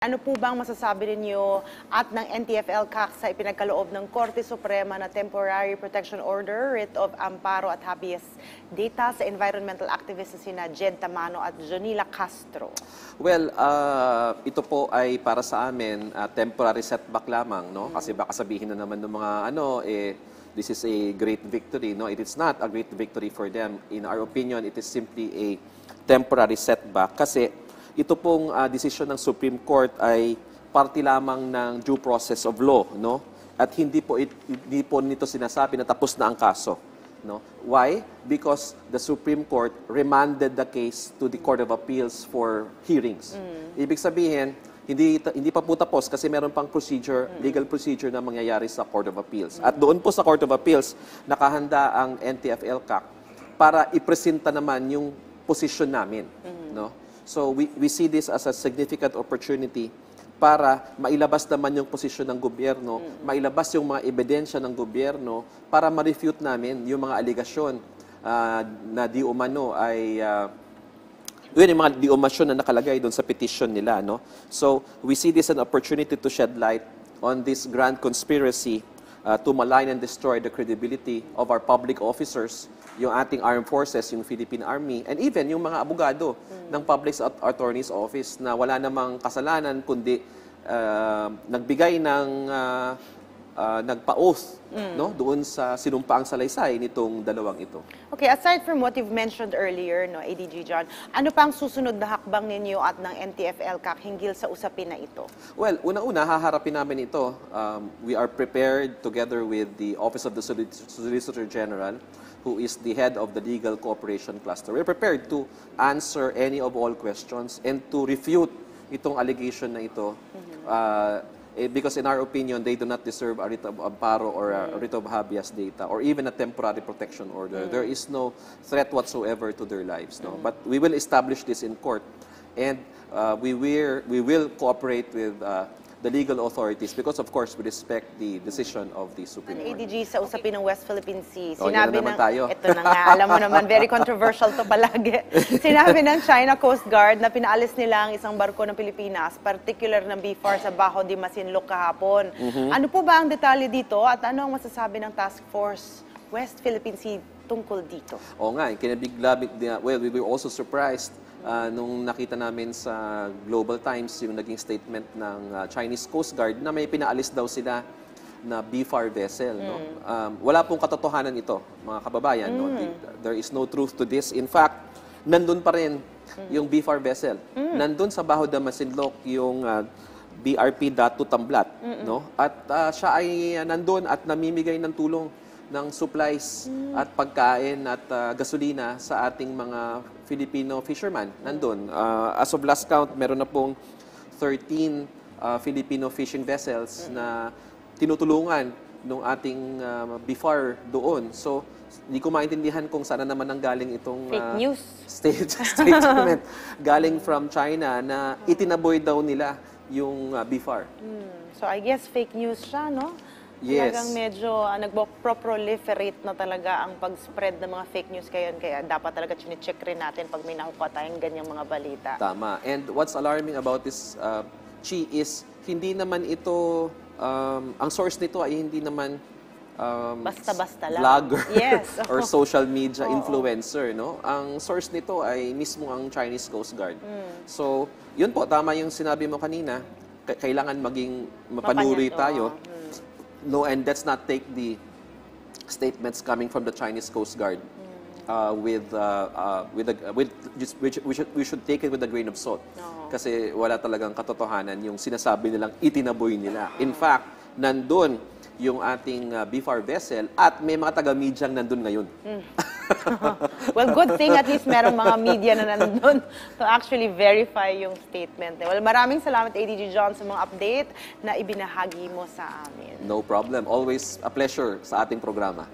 Ano po bang masasabi ninyo at ng NTF-ELCAC sa ipinagkaloob ng Korte Suprema na Temporary Protection Order, Writ of Amparo at Habeas Data sa environmental activists na sina Jed Tamano at Jonila Castro? Well, ito po ay para sa amin temporary setback lamang, no? Kasi baka sabihin na naman ng mga this is a great victory, no? It is not a great victory for them. In our opinion, it is simply a temporary setback kasi ito pong desisyon ng Supreme Court ay parte lamang ng due process of law, no? At hindi po nito sinasabi na tapos na ang kaso, no? Why? Because the Supreme Court remanded the case to the Court of Appeals for hearings. Ibig sabihin, hindi pa po tapos kasi meron pang procedure, legal procedure na mangyayari sa Court of Appeals. At doon po sa Court of Appeals, nakahanda ang NTF-ELCAC para ipresenta naman yung posisyon namin, no? So we see this as a significant opportunity para mailabas naman yung posisyon ng gobyerno, mailabas yung mga ebidensya ng gobyerno para ma-refute namin yung mga aligasyon na di umano ay yun yung mga di umasyon na nakalagay doon sa petition nila, no? So we see this as an opportunity to shed light on this grand conspiracy to malign and destroy the credibility of our public officers, yung ating armed forces, yung Philippine Army, and even yung mga abogado ng Public Attorney's Office na wala namang kasalanan kundi nagbigay ng nagpa-oath, no, doon sa sinumpaang salaysay nitong dalawang ito. Okay, aside from what you've mentioned earlier, no, ADG John, ano pang susunod na hakbang ninyo at ng NTF-ELCAC hinggil sa usapin na ito? Well, una-una, haharapin namin ito. We are prepared together with the Office of the Solicitor General, who is the head of the Legal Cooperation Cluster. We're prepared to answer any of all questions and to refute itong allegation na ito because in our opinion, they do not deserve a writ of amparo or a writ of habeas data or even a temporary protection order. There is no threat whatsoever to their lives. No? But we will establish this in court and we will cooperate with the legal authorities because of course we respect the decision of the Supreme Court. ADG, sa usapin ng West Philippine Sea, sinabi ito na nga, alam mo naman, very controversial to palagi. Sinabi ng China Coast Guard na pinaalis nila ang isang barko ng Pilipinas, particular ng BFAR sa Bajo de Masinloc kahapon. Ano po ba ang detalye dito at ano ang masasabi ng Task Force West Philippine Sea tungkol dito? Oo nga, well, we were also surprised nung nakita namin sa Global Times yung naging statement ng Chinese Coast Guard na may pinaalis daw sila na BFAR vessel. No? Wala pong katotohanan ito, mga kababayan. No? There is no truth to this. In fact, nandun pa rin yung BFAR vessel. Nandun sa Bajo de Masinloc yung BRP Datu Tamblat. No? At siya ay nandun at namimigay ng tulong ng supplies at pagkain at gasolina sa ating mga Filipino fishermen. Nandun. As of last count, meron na pong 13 Filipino fishing vessels na tinutulungan ng ating BFAR doon. So, hindi ko maintindihan kung saan naman ang galing itong fake news statement galing from China na itinaboy daw nila yung BFAR. So, I guess fake news siya, no? Yes. Talagang medyo nagpo-proliferate na talaga ang pag-spread ng mga fake news kaya dapat talaga chine-check rin natin pag may nakuha tayong ganyang mga balita. Tama. And what's alarming about this, Chi, is hindi naman ito, ang source nito ay hindi naman basta-basta lang. Vlogger Yes. or social media influencer. No? Ang source nito ay mismo ang Chinese Coast Guard. So, yun po, tama yung sinabi mo kanina, kailangan maging mapanuri tayo. No, and let's not take the statements coming from the Chinese Coast Guard we should take it with a grain of salt. Kasi wala talagang katotohanan yung sinasabi nilang itinaboy nila. In fact, nandun yung ating BFAR vessel at may mga taga-medyang nandun ngayon. Well, good thing at least merong mga media na nandun to actually verify yung statement. Well, maraming salamat ADG John sa mga update na ibinahagi mo sa amin. No problem. Always a pleasure sa ating programa.